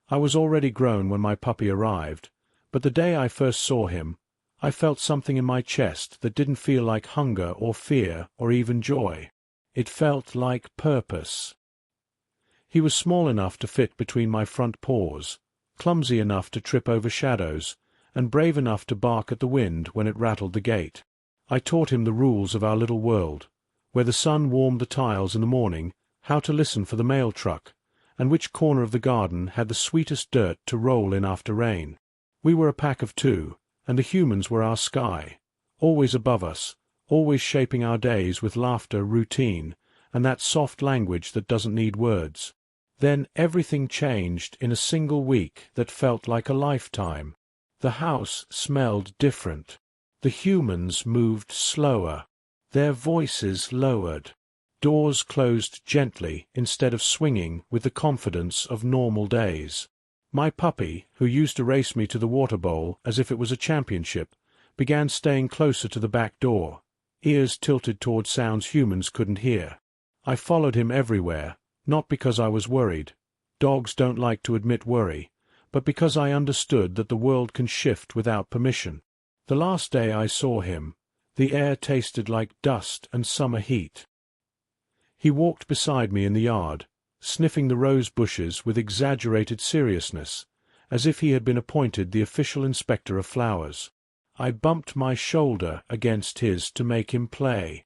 I was already grown when my puppy arrived, but the day I first saw him, I felt something in my chest that didn't feel like hunger or fear or even joy. It felt like purpose. He was small enough to fit between my front paws, clumsy enough to trip over shadows, and brave enough to bark at the wind when it rattled the gate. I taught him the rules of our little world, where the sun warmed the tiles in the morning, how to listen for the mail truck, and which corner of the garden had the sweetest dirt to roll in after rain. We were a pack of two, and the humans were our sky, always above us, always shaping our days with laughter, routine, and that soft language that doesn't need words. Then everything changed in a single week that felt like a lifetime. The house smelled different. The humans moved slower. Their voices lowered. Doors closed gently instead of swinging with the confidence of normal days. My puppy, who used to race me to the water bowl as if it was a championship, began staying closer to the back door, ears tilted toward sounds humans couldn't hear. I followed him everywhere, not because I was worried. Dogs don't like to admit worry, but because I understood that the world can shift without permission. The last day I saw him, the air tasted like dust and summer heat. He walked beside me in the yard, sniffing the rose bushes with exaggerated seriousness, as if he had been appointed the official inspector of flowers. I bumped my shoulder against his to make him play.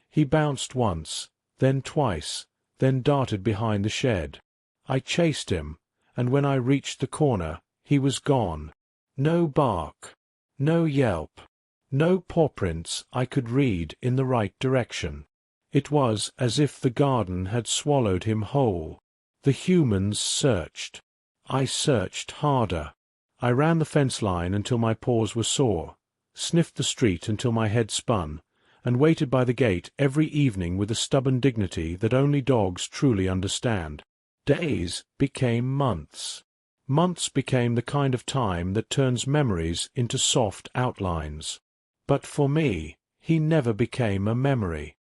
He bounced once, then twice, then darted behind the shed. I chased him, and when I reached the corner, he was gone. No bark, no yelp, no paw prints I could read in the right direction. It was as if the garden had swallowed him whole. The humans searched. I searched harder. I ran the fence line until my paws were sore, sniffed the street until my head spun, and waited by the gate every evening with a stubborn dignity that only dogs truly understand. Days became months. Months became the kind of time that turns memories into soft outlines. But for me, he never became a memory.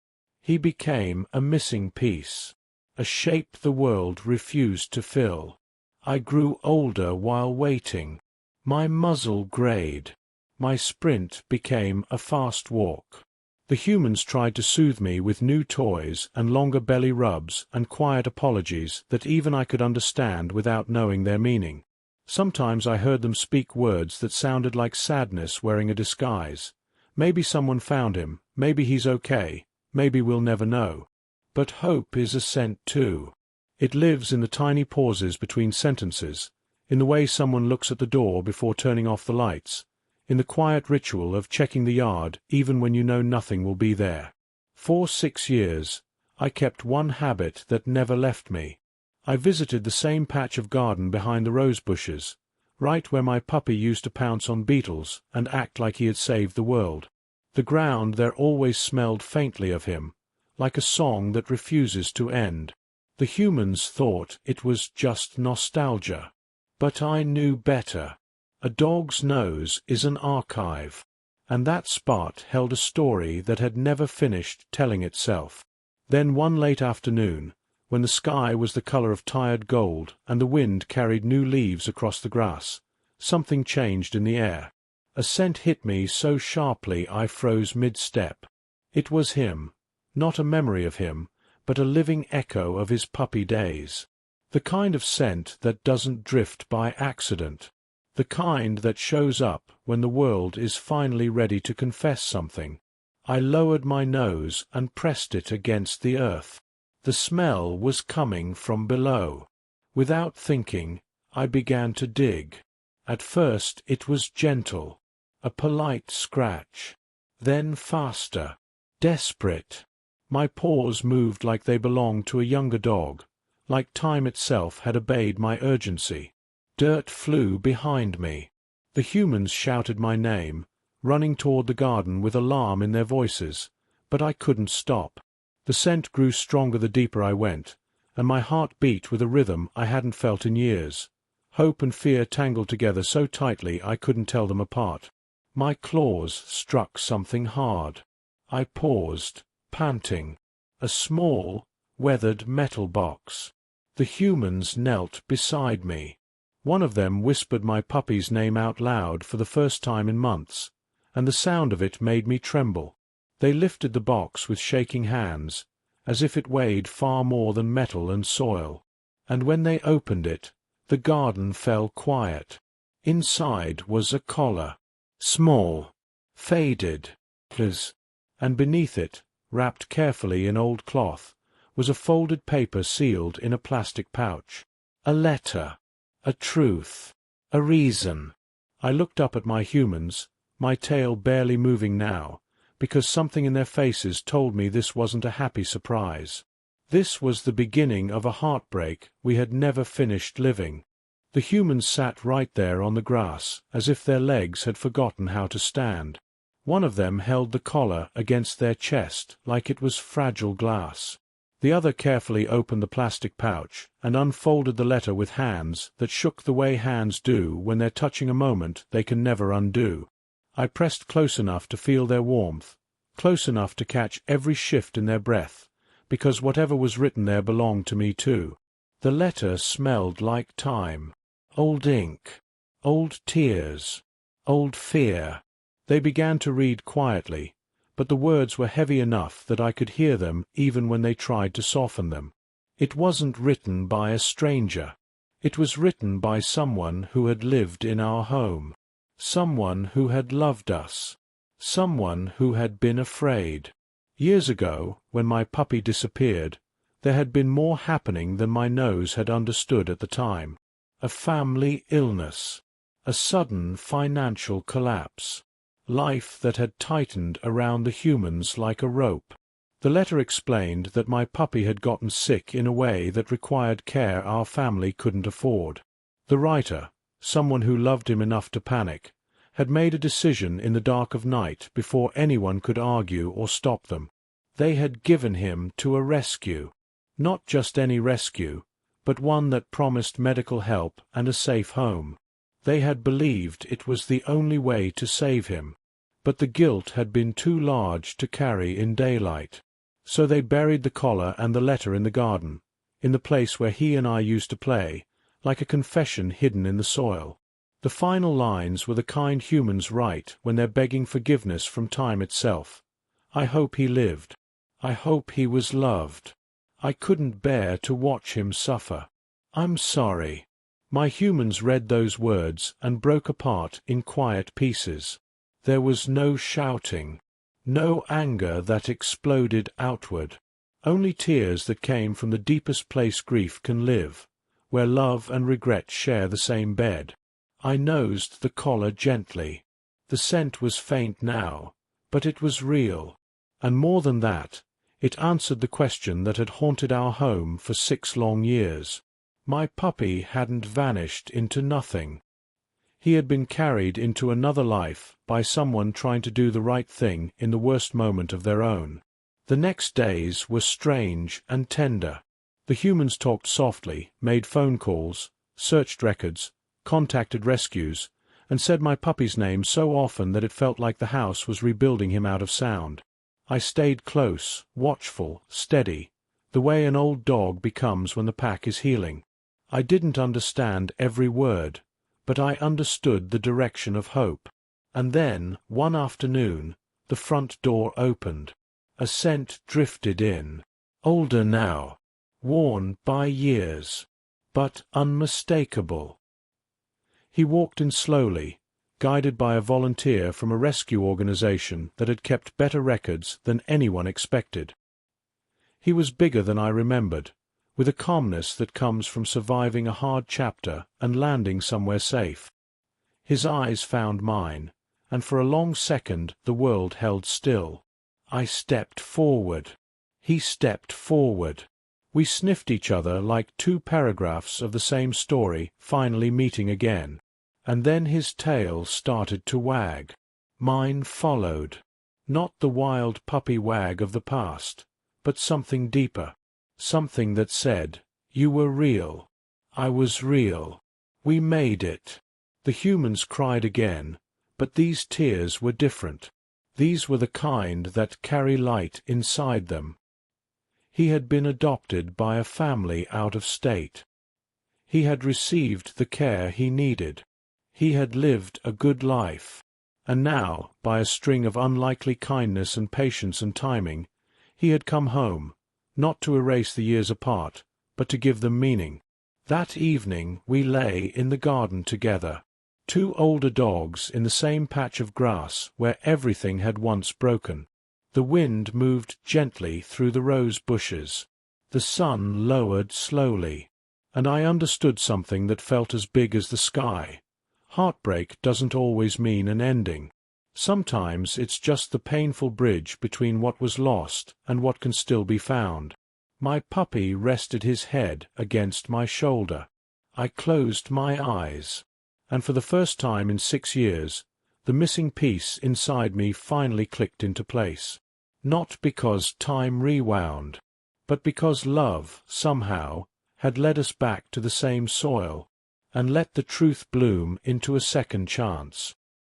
He became a missing piece, a shape the world refused to fill. I grew older while waiting. My muzzle grayed. My sprint became a fast walk. The humans tried to soothe me with new toys and longer belly rubs and quiet apologies that even I could understand without knowing their meaning. Sometimes I heard them speak words that sounded like sadness wearing a disguise. Maybe someone found him, maybe he's okay, maybe we'll never know. But hope is a scent too. It lives in the tiny pauses between sentences, in the way someone looks at the door before turning off the lights, in the quiet ritual of checking the yard even when you know nothing will be there. For 6 years, I kept one habit that never left me. I visited the same patch of garden behind the rose bushes, right where my puppy used to pounce on beetles and act like he had saved the world. The ground there always smelled faintly of him, like a song that refuses to end. The humans thought it was just nostalgia. But I knew better. A dog's nose is an archive, and that spot held a story that had never finished telling itself. Then one late afternoon, when the sky was the color of tired gold and the wind carried new leaves across the grass, something changed in the air. A scent hit me so sharply I froze mid-step. It was him, not a memory of him, but a living echo of his puppy days. The kind of scent that doesn't drift by accident. The kind that shows up when the world is finally ready to confess something. I lowered my nose and pressed it against the earth. The smell was coming from below. Without thinking, I began to dig. At first it was gentle, a polite scratch. Then faster, desperate. My paws moved like they belonged to a younger dog, like time itself had obeyed my urgency. Dirt flew behind me. The humans shouted my name, running toward the garden with alarm in their voices, but I couldn't stop. The scent grew stronger the deeper I went, and my heart beat with a rhythm I hadn't felt in years. Hope and fear tangled together so tightly I couldn't tell them apart. My claws struck something hard. I paused, panting. A small, weathered metal box. The humans knelt beside me. One of them whispered my puppy's name out loud for the first time in months, and the sound of it made me tremble. They lifted the box with shaking hands, as if it weighed far more than metal and soil. And when they opened it, the garden fell quiet. Inside was a collar, small, faded, and beneath it, wrapped carefully in old cloth, was a folded paper sealed in a plastic pouch. A letter, a truth, a reason. I looked up at my humans, my tail barely moving now, because something in their faces told me this wasn't a happy surprise. This was the beginning of a heartbreak we had never finished living. The humans sat right there on the grass, as if their legs had forgotten how to stand. One of them held the collar against their chest like it was fragile glass. The other carefully opened the plastic pouch and unfolded the letter with hands that shook the way hands do when they're touching a moment they can never undo. I pressed close enough to feel their warmth, close enough to catch every shift in their breath, because whatever was written there belonged to me too. The letter smelled like time. Old ink, old tears, old fear. They began to read quietly, but the words were heavy enough that I could hear them even when they tried to soften them. It wasn't written by a stranger. It was written by someone who had lived in our home, someone who had loved us, someone who had been afraid. Years ago, when my puppy disappeared, there had been more happening than my nose had understood at the time. A family illness, a sudden financial collapse, life that had tightened around the humans like a rope. The letter explained that my puppy had gotten sick in a way that required care our family couldn't afford. The writer, someone who loved him enough to panic, had made a decision in the dark of night before anyone could argue or stop them. They had given him to a rescue. Not just any rescue, but one that promised medical help and a safe home. They had believed it was the only way to save him, but the guilt had been too large to carry in daylight. So they buried the collar and the letter in the garden, in the place where he and I used to play, like a confession hidden in the soil. The final lines were the kind humans write when they're begging forgiveness from time itself. I hope he lived. I hope he was loved. I couldn't bear to watch him suffer. I'm sorry. My humans read those words and broke apart in quiet pieces. There was no shouting, no anger that exploded outward, only tears that came from the deepest place grief can live, where love and regret share the same bed. I nosed the collar gently. The scent was faint now, but it was real, and more than that, it answered the question that had haunted our home for 6 long years. My puppy hadn't vanished into nothing. He had been carried into another life by someone trying to do the right thing in the worst moment of their own. The next days were strange and tender. The humans talked softly, made phone calls, searched records, contacted rescues, and said my puppy's name so often that it felt like the house was rebuilding him out of sound. I stayed close, watchful, steady, the way an old dog becomes when the pack is healing. I didn't understand every word, but I understood the direction of hope. And then, one afternoon, the front door opened. A scent drifted in. Older now, worn by years, but unmistakable. He walked in slowly, guided by a volunteer from a rescue organization that had kept better records than anyone expected. He was bigger than I remembered, with a calmness that comes from surviving a hard chapter and landing somewhere safe. His eyes found mine, and for a long second the world held still. I stepped forward. He stepped forward. We sniffed each other like 2 paragraphs of the same story finally meeting again. And then his tail started to wag. Mine followed. Not the wild puppy wag of the past, but something deeper. Something that said, "You were real. I was real. We made it." The humans cried again, but these tears were different. These were the kind that carry light inside them. He had been adopted by a family out of state. He had received the care he needed. He had lived a good life. And now, by a string of unlikely kindness and patience and timing, he had come home, not to erase the years apart, but to give them meaning. That evening we lay in the garden together, two older dogs in the same patch of grass where everything had once broken. The wind moved gently through the rose bushes. The sun lowered slowly, and I understood something that felt as big as the sky. Heartbreak doesn't always mean an ending. Sometimes it's just the painful bridge between what was lost and what can still be found. My puppy rested his head against my shoulder. I closed my eyes, and for the first time in 6 years, the missing piece inside me finally clicked into place. Not because time rewound, but because love, somehow, had led us back to the same soil, and let the truth bloom into a second chance.